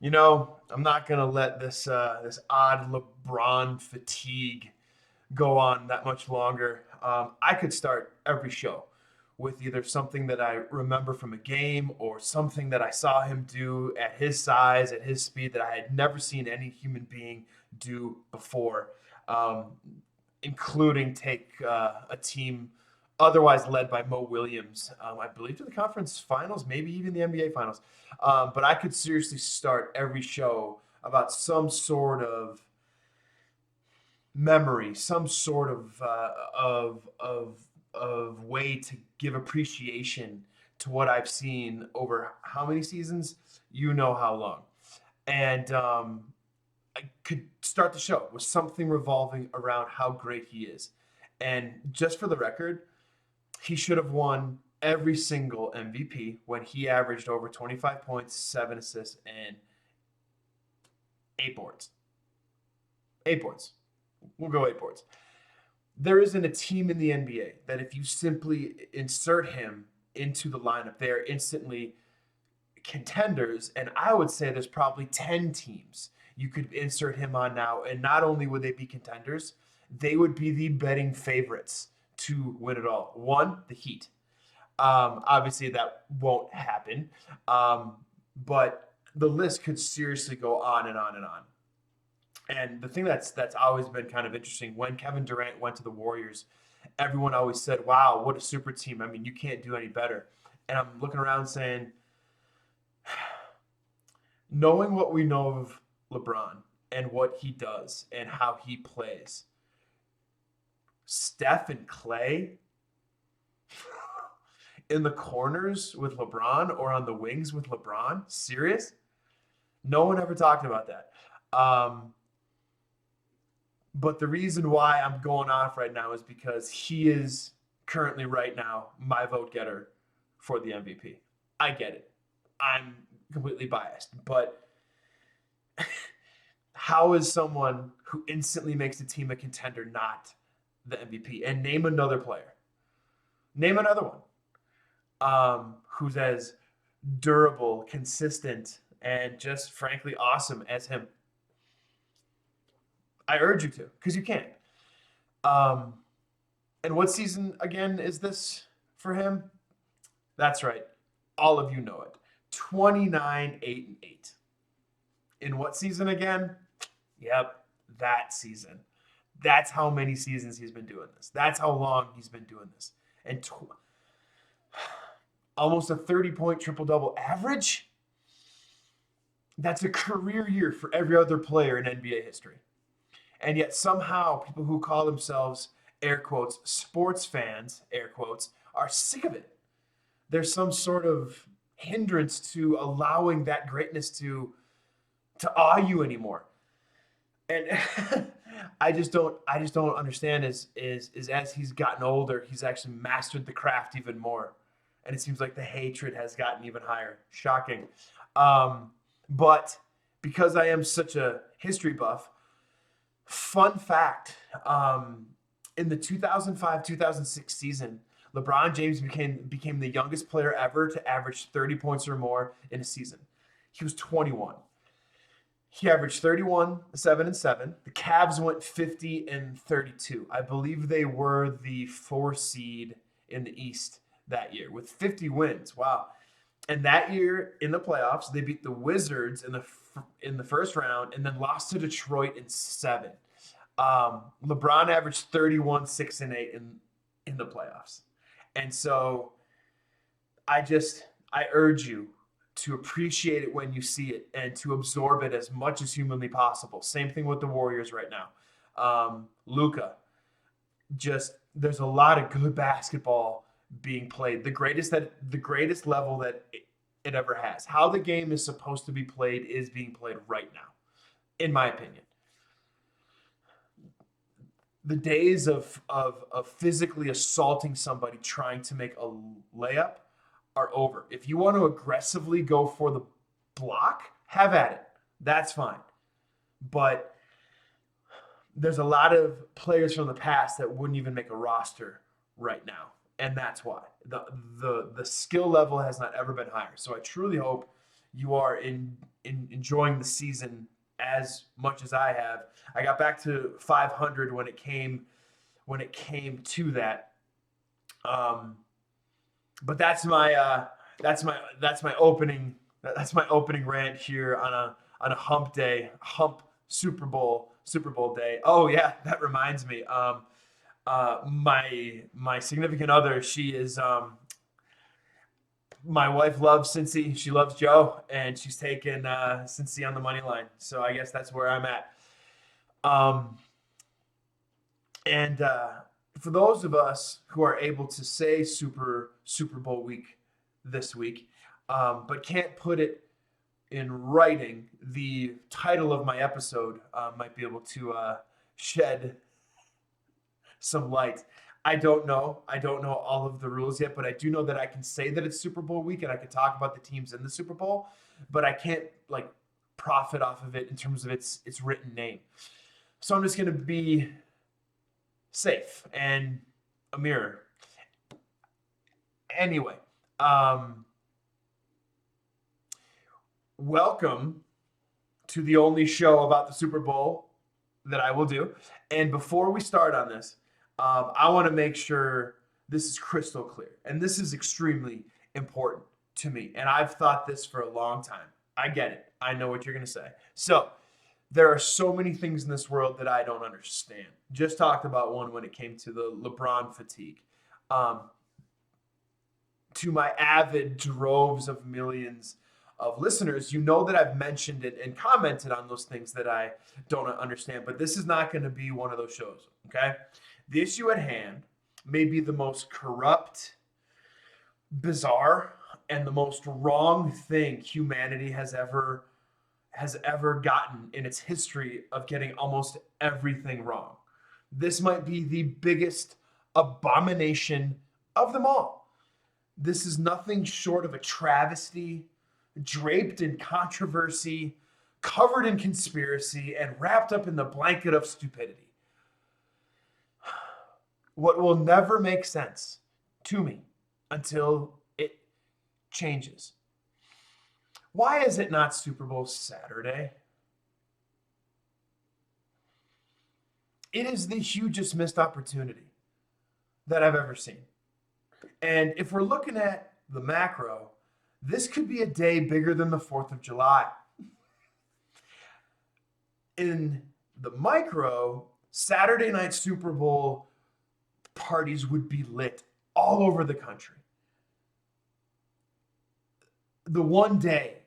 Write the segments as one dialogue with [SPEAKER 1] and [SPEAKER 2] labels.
[SPEAKER 1] I'm not gonna let this odd LeBron fatigue go on that much longer. I could start every show with either something that I remember from a game or something that I saw him do at his size, at his speed, that I had never seen any human being do before, um, including take a team otherwise led by Mo Williams, I believe, to the conference finals, maybe even the NBA finals. But I could seriously start every show about some sort of memory, some sort of way to give appreciation to what I've seen over how many seasons, how long, and I could start the show with something revolving around how great he is. And just for the record, he should have won every single MVP when he averaged over 25 points, 7 assists, and 8 boards. 8 boards. We'll go 8 boards. There isn't a team in the NBA that if you simply insert him into the lineup, they are instantly contenders. And I would say there's probably 10 teams you could insert him on now. And not only would they be contenders, they would be the betting favorites to win it all. One, the Heat. Obviously, that won't happen. But the list could seriously go on and on and on. And the thing that's always been kind of interesting, when Kevin Durant went to the Warriors, everyone always said, "Wow, what a super team! I mean, you can't do any better." And I'm looking around saying, knowing what we know of LeBron and what he does and how he plays, Steph and Clay in the corners with LeBron or on the wings with LeBron? Serious? No one ever talked about that. Um, but the reason why I'm going off right now is because he is currently, right now, my vote getter for the MVP. I get it. I'm completely biased. But how is someone who instantly makes a team a contender not the MVP? And name another player. Name another one who's as durable, consistent, and just frankly awesome as him. I urge you to, because you can. Um, and what season again is this for him? That's right. All of you know it. 29, 8, and 8. In what season again? Yep, that season. That's how many seasons he's been doing this. That's how long he's been doing this. And almost a 30-point triple double average? That's a career year for every other player in NBA history. And yet somehow people who call themselves, air quotes, sports fans, air quotes, are sick of it. There's some sort of hindrance to allowing that greatness to awe you anymore. And I just don't understand is as he's gotten older, he's actually mastered the craft even more. And it seems like the hatred has gotten even higher. Shocking. But because I am such a history buff, fun fact, in the 2005-2006 season, LeBron James became the youngest player ever to average 30 points or more in a season. He was 21. He averaged 31, 7 and 7. The Cavs went 50 and 32. I believe they were the 4 seed in the East that year with 50 wins. Wow. And that year in the playoffs, they beat the Wizards in the first round and then lost to Detroit in 7. LeBron averaged 31, 6 and 8 in the playoffs. And so I urge you to appreciate it when you see it and to absorb it as much as humanly possible. Same thing with the Warriors right now. Luka, just there's a lot of good basketball being played. The greatest level that it ever has. How the game is supposed to be played is being played right now, in my opinion. The days of physically assaulting somebody trying to make a layup are over. If you want to aggressively go for the block, have at it. That's fine. But there's a lot of players from the past that wouldn't even make a roster right now. And that's why. The skill level has not ever been higher. So I truly hope you are in enjoying the season as much as I have. I got back to 500 when it came to that. Um, but that's my opening rant here on a Super Bowl day. Oh yeah, that reminds me. My significant other, she is my wife loves Cincy. She loves Joe, and she's taken Cincy on the money line. So I guess that's where I'm at. Um, and for those of us who are able to say Super Bowl week this week, but can't put it in writing, the title of my episode might be able to shed some light. I don't know. I don't know all of the rules yet, but I do know that I can say that it's Super Bowl week and I can talk about the teams in the Super Bowl, but I can't like profit off of it in terms of its written name. So I'm just going to be safe and a mirror. Anyway, welcome to the only show about the Super Bowl that I will do. And before we start on this, I want to make sure this is crystal clear. And this is extremely important to me. And I've thought this for a long time. I get it. I know what you're going to say. So, there are so many things in this world that I don't understand. Just talked about one when it came to the LeBron fatigue. To my avid droves of millions of listeners, you know that I've mentioned it and commented on those things that I don't understand. But this is not going to be one of those shows, okay? The issue at hand may be the most corrupt, bizarre, and the most wrong thing humanity has ever gotten in its history of getting almost everything wrong. This might be the biggest abomination of them all. This is nothing short of a travesty, draped in controversy, covered in conspiracy, and wrapped up in the blanket of stupidity. What will never make sense to me until it changes. Why is it not Super Bowl Saturday? It is the hugest missed opportunity that I've ever seen. And if we're looking at the macro, this could be a day bigger than the 4th of July. In the micro, Saturday night Super Bowl parties would be lit all over the country. The one day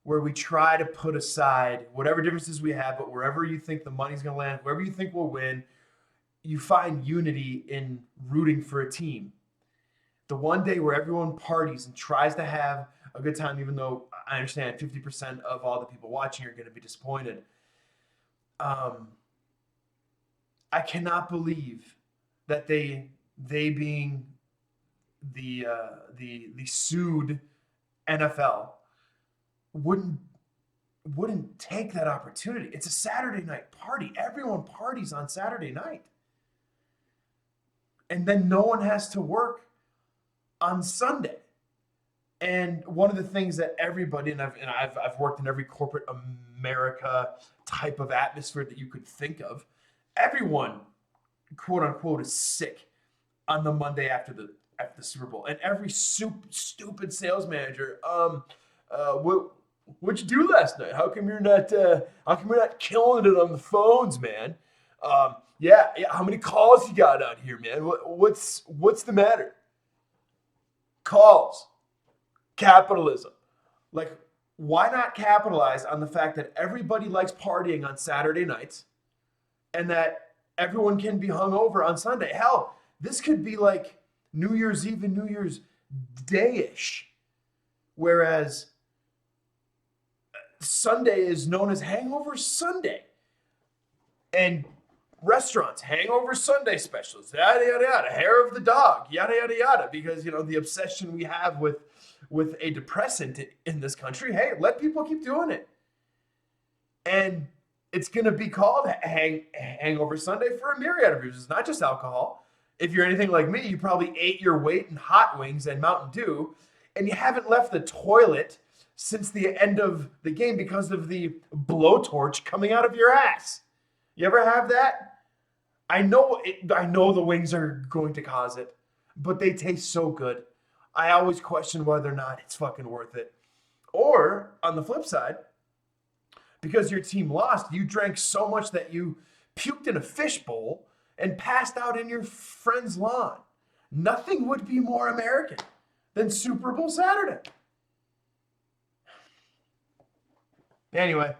[SPEAKER 1] where we try to put aside whatever differences we have, but wherever you think the money's going to land, wherever you think will win, you find unity in rooting for a team. The one day where everyone parties and tries to have a good time, even though I understand 50% of all the people watching are going to be disappointed. I cannot believe that they being the sued NFL wouldn't take that opportunity. It's a Saturday night party. Everyone parties on Saturday night. And then no one has to work on Sunday. And one of the things that everybody, and I've worked in every corporate America type of atmosphere that you could think of, everyone, quote unquote, is sick on the Monday after the Super Bowl. And every stupid sales manager, what'd you do last night? How come you're not killing it on the phones, man? Yeah. How many calls you got out here, man? What's the matter? Calls. Capitalism. Like, why not capitalize on the fact that everybody likes partying on Saturday nights and that everyone can be hungover on Sunday? Hell, this could be like New Year's Eve and New Year's Day-ish. Whereas Sunday is known as Hangover Sunday. And restaurants, Hangover Sunday specials, yada, yada, yada, hair of the dog, yada, yada, yada. Because, the obsession we have with a depressant in this country, hey, let people keep doing it. And it's going to be called Hangover Sunday for a myriad of reasons, not just alcohol. If you're anything like me, you probably ate your weight in hot wings and Mountain Dew, and you haven't left the toilet since the end of the game because of the blowtorch coming out of your ass. You ever have that? I know the wings are going to cause it, but they taste so good. I always question whether or not it's fucking worth it. Or on the flip side, because your team lost, you drank so much that you puked in a fishbowl and passed out in your friend's lawn. Nothing would be more American than Super Bowl Saturday. Anyway,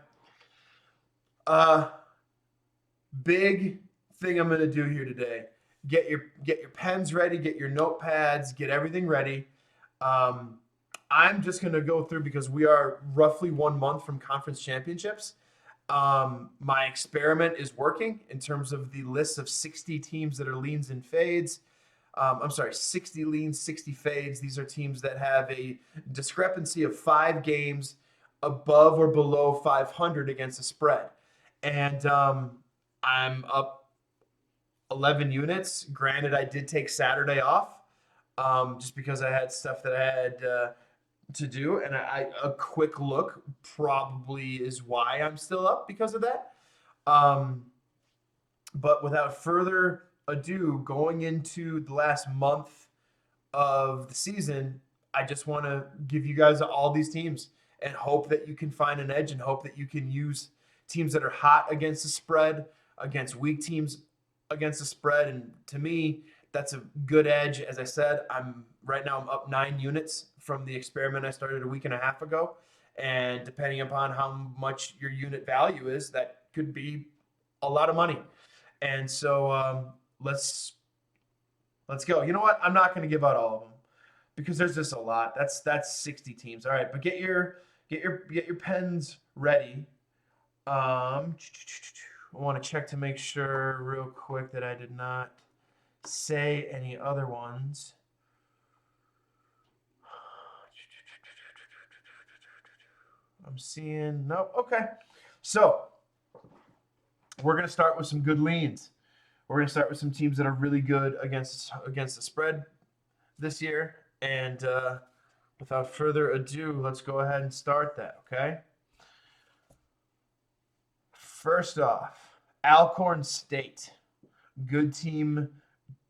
[SPEAKER 1] uh, big thing I'm gonna do here today. Get your pens ready, get your notepads, get everything ready. Um, I'm just gonna go through because we are roughly 1 month from conference championships. My experiment is working in terms of the list of 60 teams that are leans and fades. I'm sorry, 60 leans, 60 fades. These are teams that have a discrepancy of 5 games above or below 500 against the spread. And I'm up 11 units. Granted, I did take Saturday off just because I had stuff that I had to do. And a quick look probably is why I'm still up because of that. Um, but without further ado, going into the last month of the season, I just want to give you guys all these teams and hope that you can find an edge and hope that you can use teams that are hot against the spread, against weak teams against the spread. And to me, that's a good edge. As I said, I'm up 9 units from the experiment I started a week and a half ago. And depending upon how much your unit value is, that could be a lot of money. And so let's go. You know what? I'm not going to give out all of them because there's just a lot. That's 60 teams. All right, but get your pens ready. I want to check to make sure real quick that I did not say any other ones. I'm seeing nope. Okay, so we're gonna start with some good leans. We're gonna start with some teams that are really good against the spread this year. And without further ado, let's go ahead and start that. Okay. First off, Alcorn State, good team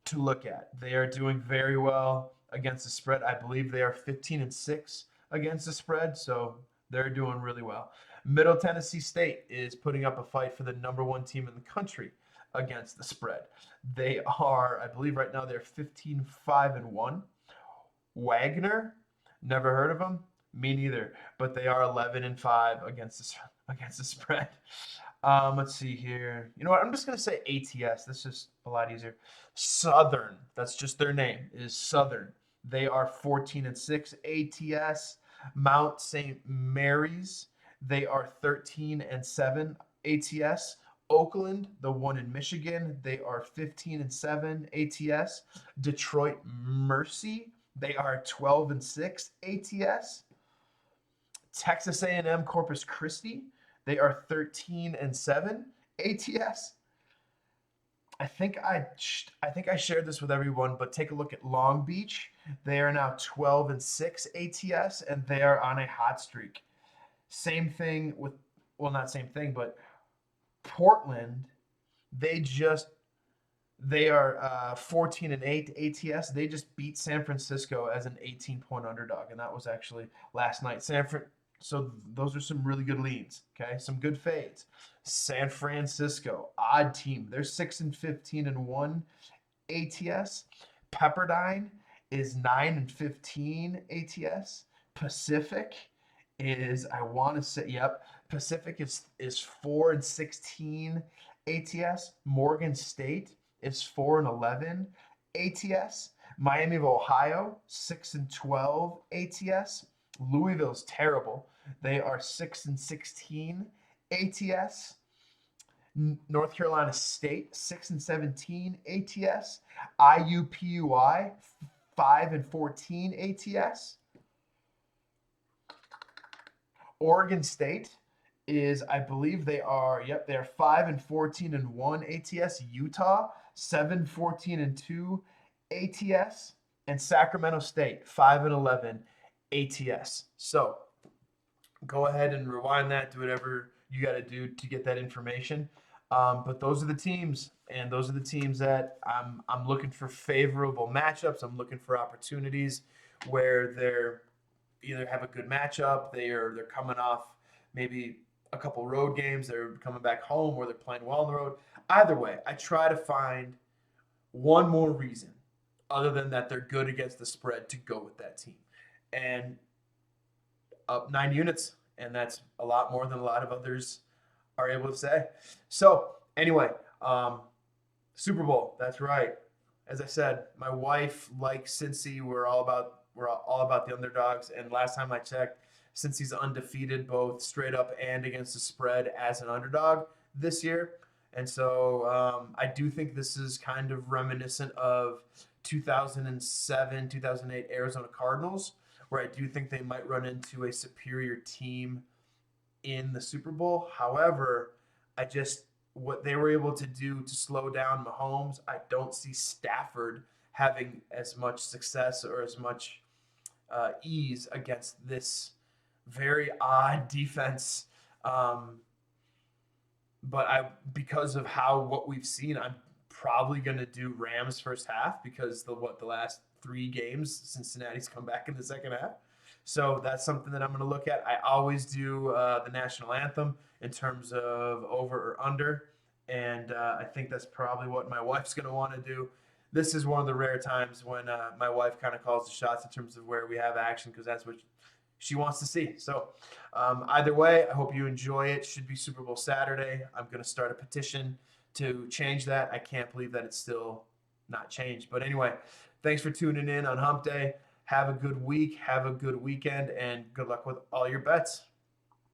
[SPEAKER 1] to look at. They are doing very well against the spread. I believe they are 15-6 against the spread, so they're doing really well. Middle Tennessee State is putting up a fight for the #1 team in the country against the spread. They are, I believe right now they're 15-5-1. Wagner, never heard of them. Me neither, but they are 11-5 against the spread. Let's see here. You know what? I'm just gonna say ATS. That's just a lot easier. Southern. That's just their name. Is Southern. They are 14-6 ATS. Mount St. Mary's. They are 13-7 ATS. Oakland, the one in Michigan, they are 15-7 ATS. Detroit Mercy, they are 12-6 ATS. Texas A&M Corpus Christi, they are 13-7 ATS. I think I shared this with everyone, but take a look at Long Beach. They are now 12-6 ATS, and they are on a hot streak. Same thing with, well, not same thing, but Portland. They are 14-8 ATS. They just beat San Francisco as an 18-point underdog, and that was actually last night. So those are some really good leads. Okay, some good fades. San Francisco, odd team. They're 6-15-1 ATS. Pepperdine is 9-15 ATS. Pacific is, I want to say, yep. Pacific is 4-16 ATS. Morgan State is 4-11 ATS. Miami of Ohio 6-12 ATS. Louisville's terrible. They are 6-16 ATS. North Carolina State 6-17 ATS. IUPUI 5-14 ATS. Oregon State is, I believe they are 5-14-1 ATS. Utah 7-14-2 ATS, and Sacramento State 5-11 ATS. So go ahead and rewind that, do whatever you got to do to get that information. But those are the teams, and those are the teams that I'm looking for favorable matchups. I'm looking for opportunities where they're either have a good matchup, they're coming off maybe a couple road games, they're coming back home, or they're playing well on the road. Either way, I try to find one more reason other than that they're good against the spread to go with that team. And up 9 units, and that's a lot more than a lot of others are able to say. So anyway, um, Super Bowl. That's right. As I said, my wife likes Cincy. We're all about the underdogs. And last time I checked, Cincy's undefeated both straight up and against the spread as an underdog this year. And so I do think this is kind of reminiscent of 2007, 2008 Arizona Cardinals, where I do think they might run into a superior team in the Super Bowl. However, I just what they were able to do to slow down Mahomes, I don't see Stafford having as much success or as much ease against this very odd defense. Um, but I because of how what we've seen, I'm probably going to do Rams first half because the last 3 games Cincinnati's come back in the second half. So that's something that I'm going to look at. I always do the national anthem in terms of over or under, and I think that's probably what my wife's going to want to do. This is one of the rare times when my wife kind of calls the shots in terms of where we have action because that's what she wants to see. So either way, I hope you enjoy it. Should be Super Bowl Saturday. I'm going to start a petition to change that. I can't believe that it's still not changed. But anyway, thanks for tuning in on Hump Day. Have a good week. Have a good weekend, and good luck with all your bets.